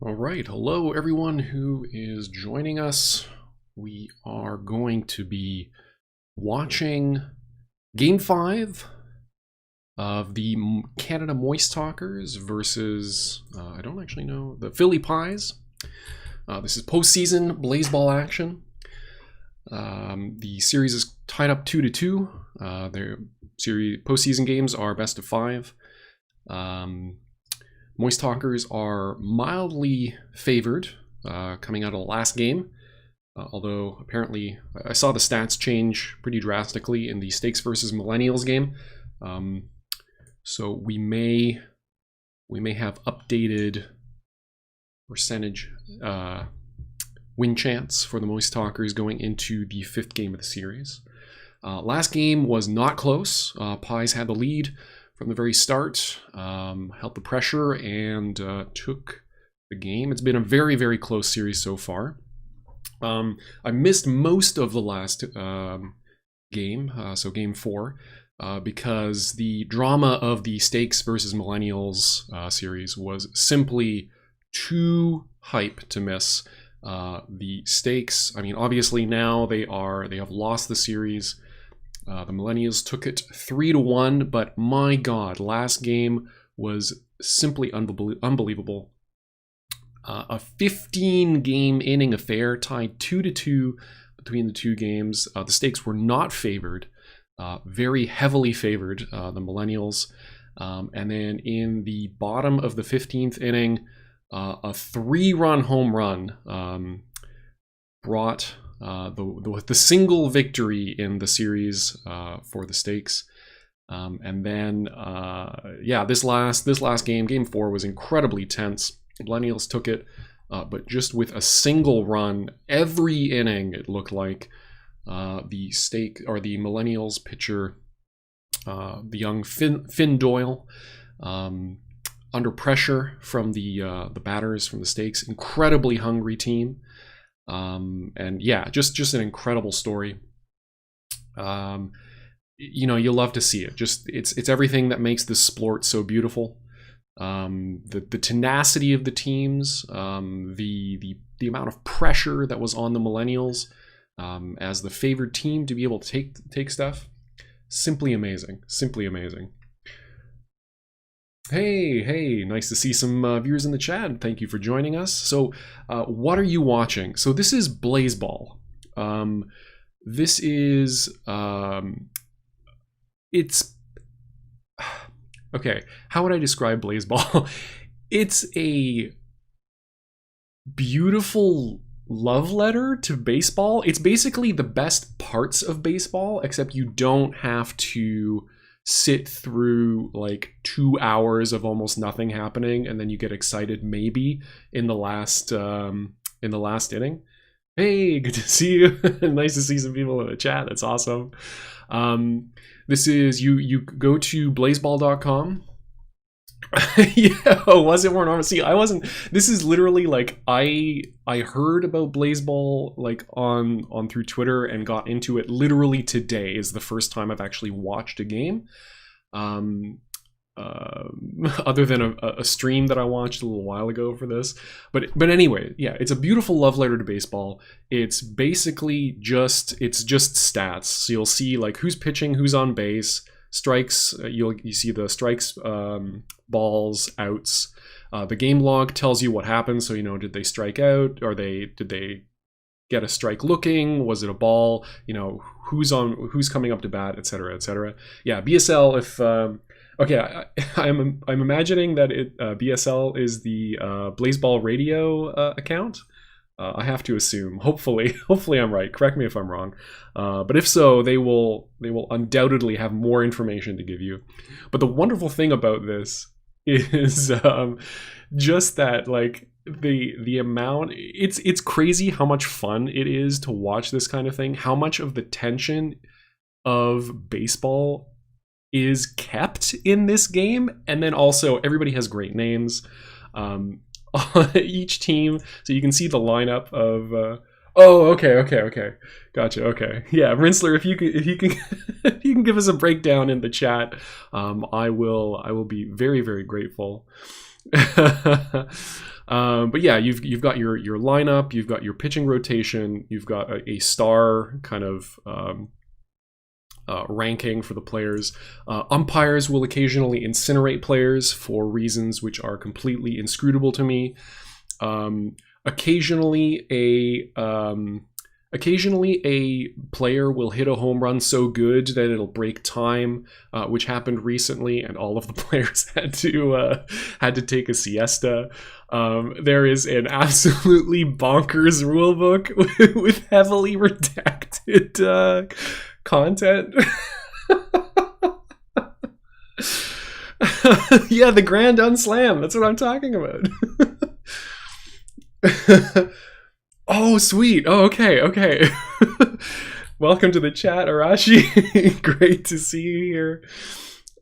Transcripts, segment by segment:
All right, hello everyone who is joining us. We are going to be watching Game 5 of the Canada Moist Talkers versus, I don't actually know, the Philly Pies. This is postseason Blaseball action. The series is tied up 2-2. Their postseason games are best of 5. Moist Talkers are mildly favored coming out of the last game, although apparently I saw the stats change pretty drastically in the Stakes versus Millennials game. So we may have updated percentage win chance for the Moist Talkers going into the 5th game of the series. Last game was not close. Pies had the lead from the very start, held the pressure, and took the game. It's been a very, very close series so far. I missed most of the last game, so Game 4, because the drama of the Stakes versus Millennials series was simply too hype to miss. The Stakes, I mean, obviously now they have lost the series. The Millennials took it 3-1, but my God, last game was simply unbelievable. A 15-game inning affair, tied 2-2 between the two games. The Stakes were not favored, very heavily favored, the Millennials. And then in the bottom of the 15th inning, a 3-run home run brought the single victory in the series for the Stakes. And then, yeah, this last game, Game 4, was incredibly tense. Millennials took it, but just with a single run, every inning, it looked like the Millennials pitcher, the young Finn Doyle, under pressure from the batters from the Stakes, incredibly hungry team. And yeah, just an incredible story. You know, you love to see it. It's everything that makes this sport so beautiful. The tenacity of the teams, the amount of pressure that was on the Millennials as the favored team to be able to take stuff. Simply amazing. Simply amazing. Hey, nice to see some viewers in the chat. Thank you for joining us. So, what are you watching? So this is Blaseball. This is, it's, okay, how would I describe Blaseball? It's a beautiful love letter to baseball. It's basically the best parts of baseball, except you don't have to sit through like 2 hours of almost nothing happening, and then you get excited maybe in the last inning. Hey, good to see you. Nice to see some people in the chat. That's awesome. This is you go to blaseball.com. Yeah, was it more normal? See, I wasn't. This is literally like I heard about Blaseball like on through Twitter and got into it literally today. Is the first time I've actually watched a game. Um, Other than a stream that I watched a little while ago for this. But anyway, yeah, it's a beautiful love letter to baseball. It's basically just stats. So you'll see like who's pitching, who's on base, strikes. You see the strikes, balls, outs. The game log tells you what happened. So you know, did they strike out? Or did they get a strike looking? Was it a ball? You know, who's coming up to bat, etc., etc. Yeah, BSL. If okay, I'm imagining that BSL is the Blaseball radio account. I have to assume. Hopefully I'm right. Correct me if I'm wrong. But if so, they will undoubtedly have more information to give you. But the wonderful thing about this is just that, like, the amount, it's crazy how much fun it is to watch this kind of thing. How much of the tension of baseball is kept in this game, and then also everybody has great names. Each team, so you can see the lineup of. Oh, okay, gotcha. Okay, yeah, Rinsler, if you can if you can give us a breakdown in the chat, I will be very, very grateful. But yeah, you've got your lineup, you've got your pitching rotation, you've got a star kind of ranking for the players. Umpires will occasionally incinerate players for reasons which are completely inscrutable to me. Occasionally a player will hit a home run so good that it'll break time, which happened recently, and all of the players had to take a siesta. There is an absolutely bonkers rulebook with heavily redacted content. Yeah, the Grand Unslam. That's what I'm talking about. Oh, sweet. Oh, okay. Welcome to the chat, Arashi. Great to see you here.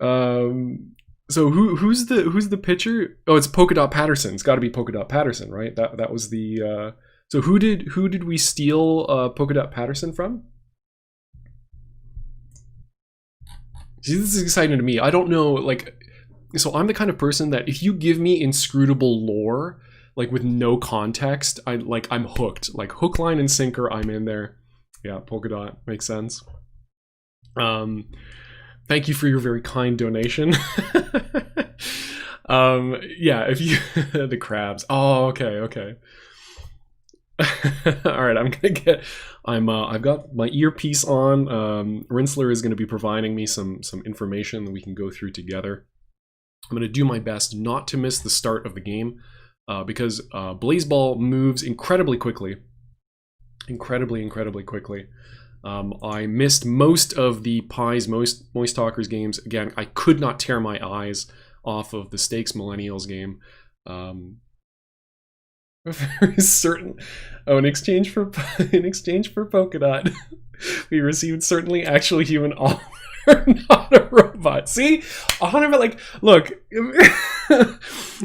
So who's the pitcher? Oh, it's Polka Dot Patterson. It's got to be Polka Dot Patterson, right? That was the. So who did we steal Polka Dot Patterson from? See, this is exciting to me. I don't know, like, so I'm the kind of person that if you give me inscrutable lore, like with no context, I'm hooked. Like hook, line, and sinker, I'm in there. Yeah, Polka Dot makes sense. Thank you for your very kind donation. Yeah, if you the crabs. Oh, okay. All right, I'm gonna get. I've got my earpiece on. Rinsler is going to be providing me some information that we can go through together. I'm going to do my best not to miss the start of the game because Blaseball moves incredibly quickly. Incredibly quickly. I missed most of the Pies Moist Talkers games. Again, I could not tear my eyes off of the Stakes Millennials game. Very certain. Oh, in exchange for Polka Dot, we received certainly actual human offer, not a robot. See, 100%. Like, look,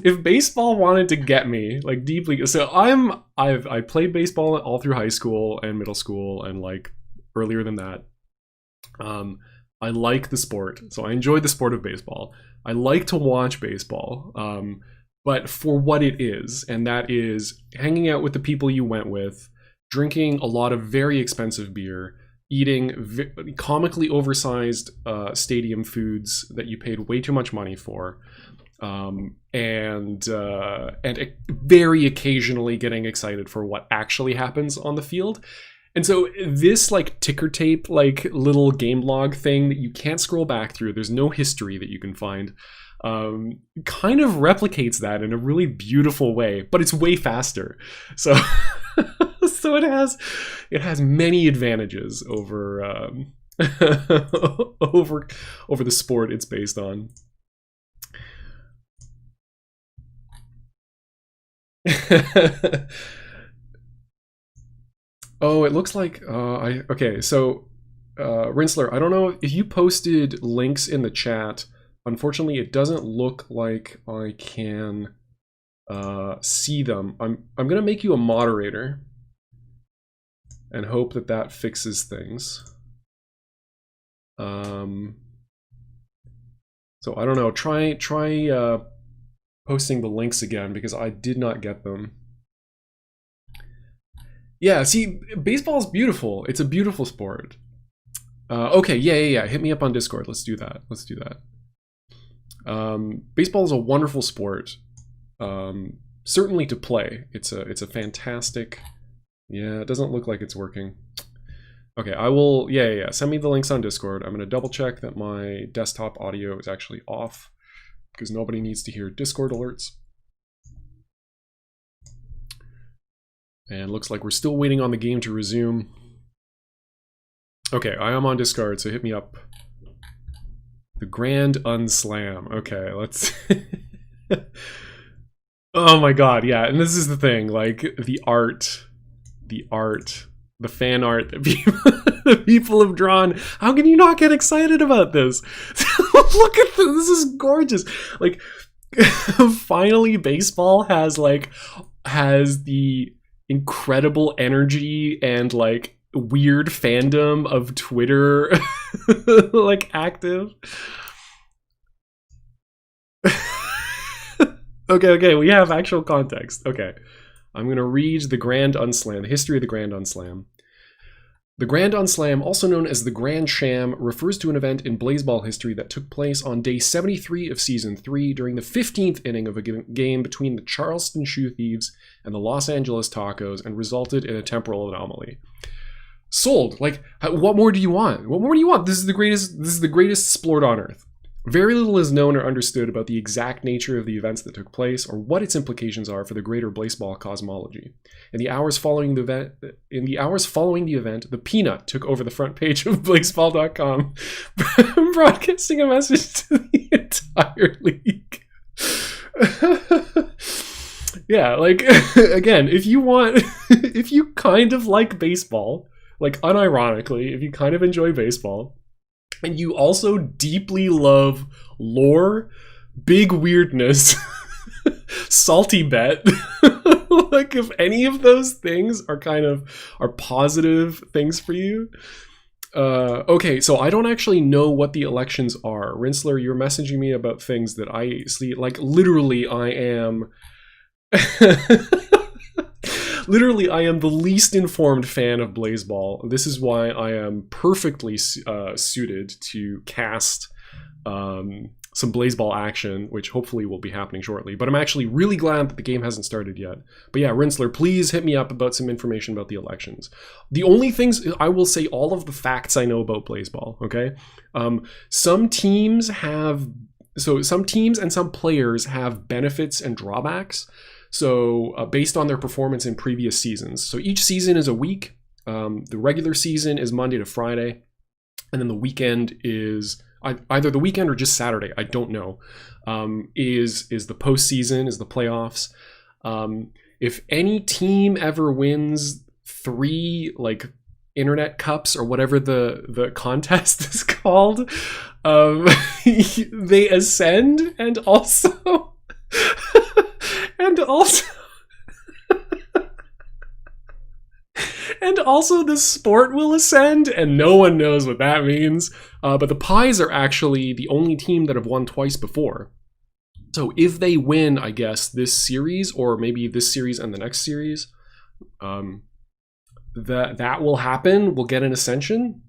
if baseball wanted to get me like deeply, so I played baseball all through high school and middle school and like earlier than that. I like the sport, so I enjoyed the sport of baseball. I like to watch baseball. But for what it is, and that is hanging out with the people you went with, drinking a lot of very expensive beer, eating comically oversized stadium foods that you paid way too much money for, and very occasionally getting excited for what actually happens on the field. And so this like ticker tape, like little game log thing that you can't scroll back through, there's no history that you can find, kind of replicates that in a really beautiful way, but it's way faster. So so it has many advantages over over the sport it's based on. Oh, it looks like okay, so Rinsler, I don't know if you posted links in the chat. Unfortunately, it doesn't look like I can see them. I'm gonna make you a moderator and hope that that fixes things. So I don't know. Try posting the links again because I did not get them. Yeah, see, baseball is beautiful. It's a beautiful sport. Okay, yeah. Hit me up on Discord. Let's do that. Baseball is a wonderful sport. Certainly to play. It's a fantastic. Yeah, it doesn't look like it's working. Okay, I will. Yeah. Send me the links on Discord. I'm gonna double check that my desktop audio is actually off because nobody needs to hear Discord alerts. And looks like we're still waiting on the game to resume. Okay, I am on Discord, so hit me up. The Grand Unslam. Okay, let's... Oh my god, yeah, and this is the thing, like, the fan art that the people have drawn. How can you not get excited about this? Look at this is gorgeous. Like, finally baseball has the incredible energy and like weird fandom of Twitter like active. Okay, we have actual context. Okay, I'm gonna read the Grand Unslam, the history of the Grand Unslam. The Grand Unslam, also known as the Grand Sham, refers to an event in Blaseball history that took place on day 73 of Season 3 during the 15th inning of a game between the Charleston Shoe Thieves and the Los Angeles Tacos and resulted in a temporal anomaly. Sold. Like, what more do you want? What more do you want? This is the greatest sport on Earth. Very little is known or understood about the exact nature of the events that took place or what its implications are for the greater baseball cosmology. In the hours following the event, the Peanut took over the front page of Blaseball.com, broadcasting a message to the entire league. Yeah, like, again, if you kind of like baseball, like unironically, if you kind of enjoy baseball, and you also deeply love lore, big weirdness, salty bet, like if any of those things are positive things for you. Okay, so I don't actually know what the elections are. Rinsler, you're messaging me about things that I see, like literally I am... Literally, I am the least informed fan of Blaseball. This is why I am perfectly suited to cast some Blaseball action, which hopefully will be happening shortly. But I'm actually really glad that the game hasn't started yet. But yeah, Rinsler, please hit me up about some information about the elections. The only things, I will say all of the facts I know about Blaseball, okay? Some teams and some players have benefits and drawbacks. So based on their performance in previous seasons. So each season is a week. The regular season is Monday to Friday. And then the weekend is either the weekend or just Saturday. I don't know. Is the postseason, is the playoffs. If any team ever wins 3 like internet cups or whatever the contest is called, they ascend and also... And also the sport will ascend, and no one knows what that means. But the Pies are actually the only team that have won twice before. So if they win, I guess, this series, or maybe this series and the next series, that will happen. We'll get an ascension.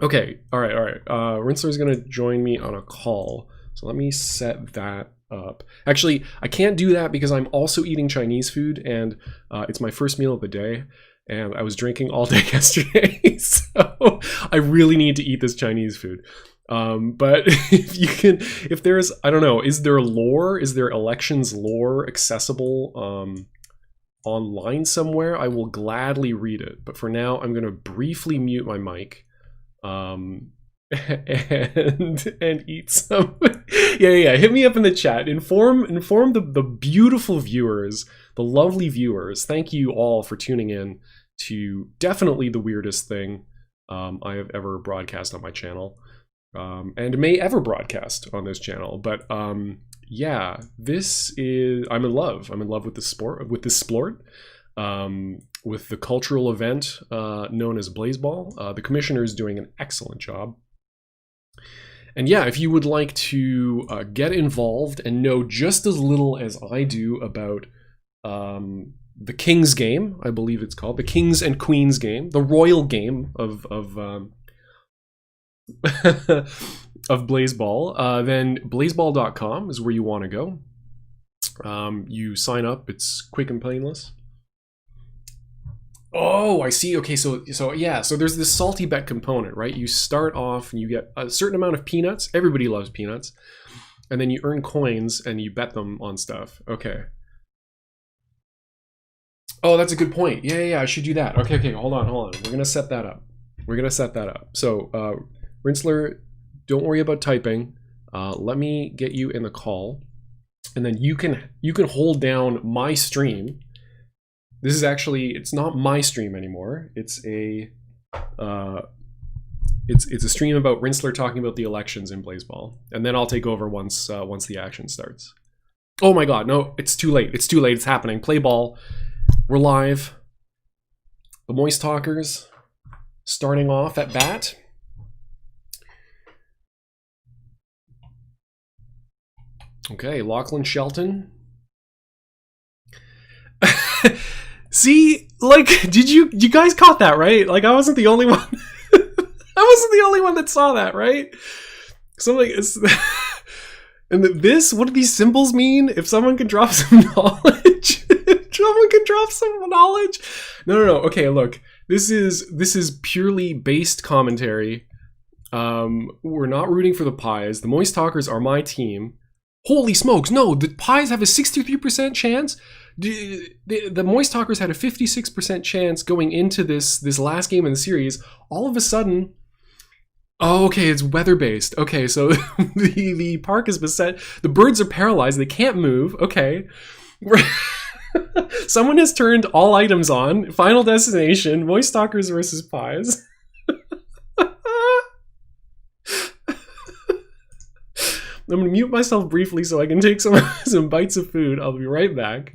Okay, all right. Rinsler is going to join me on a call. So let me set that up. Actually, I can't do that because I'm also eating Chinese food, and it's my first meal of the day, and I was drinking all day yesterday, so I really need to eat this Chinese food. But if there's, I don't know, is there elections lore accessible online somewhere? I will gladly read it, but for now, I'm going to briefly mute my mic. And eat some. yeah hit me up in the chat, inform the beautiful viewers, the lovely viewers. Thank you all for tuning in to definitely the weirdest thing I have ever broadcast on my channel, and may ever broadcast on this channel. But yeah, this is, I'm in love. I'm in love with the sport, with this sport, with the cultural event known as Blaseball. The commissioner is doing an excellent job. And yeah, if you would like to get involved and know just as little as I do about the King's game, I believe it's called, the Kings and Queens game, the royal game of of Blaseball, then blaseball.com is where you want to go. You sign up, it's quick and painless. Oh, I see. Okay, so yeah, so there's this salty bet component, right? You start off and you get a certain amount of peanuts. Everybody loves peanuts. And then you earn coins and you bet them on stuff. Okay. Oh, that's a good point. Yeah, I should do that. Okay, hold on. We're going to set that up. So, Rinsler, don't worry about typing. Let me get you in the call. And then you can hold down my stream. This is actually, it's not my stream anymore. It's a it's a stream about Rinsler talking about the elections in Blaseball, and then I'll take over once the action starts. Oh my God, no! It's too late. It's too late. It's happening. Play ball. We're live. The Moist Talkers starting off at bat. Okay, Lachlan Shelton. See, like, you guys caught that, right? Like, I wasn't the only one. I wasn't the only one that saw that, right? Something is. And this, what do these symbols mean? If someone can drop some knowledge, No. Okay, look, this is purely based commentary. We're not rooting for the Pies. The Moist Talkers are my team. Holy smokes! No, the Pies have a 63% chance. The Moist Talkers had a 56% chance going into this last game in the series. All of a sudden, oh, okay, it's weather-based. Okay, so the park is beset. The birds are paralyzed. They can't move. Okay. Someone has turned all items on. Final destination, Moist Talkers versus Pies. I'm going to mute myself briefly so I can take some bites of food. I'll be right back.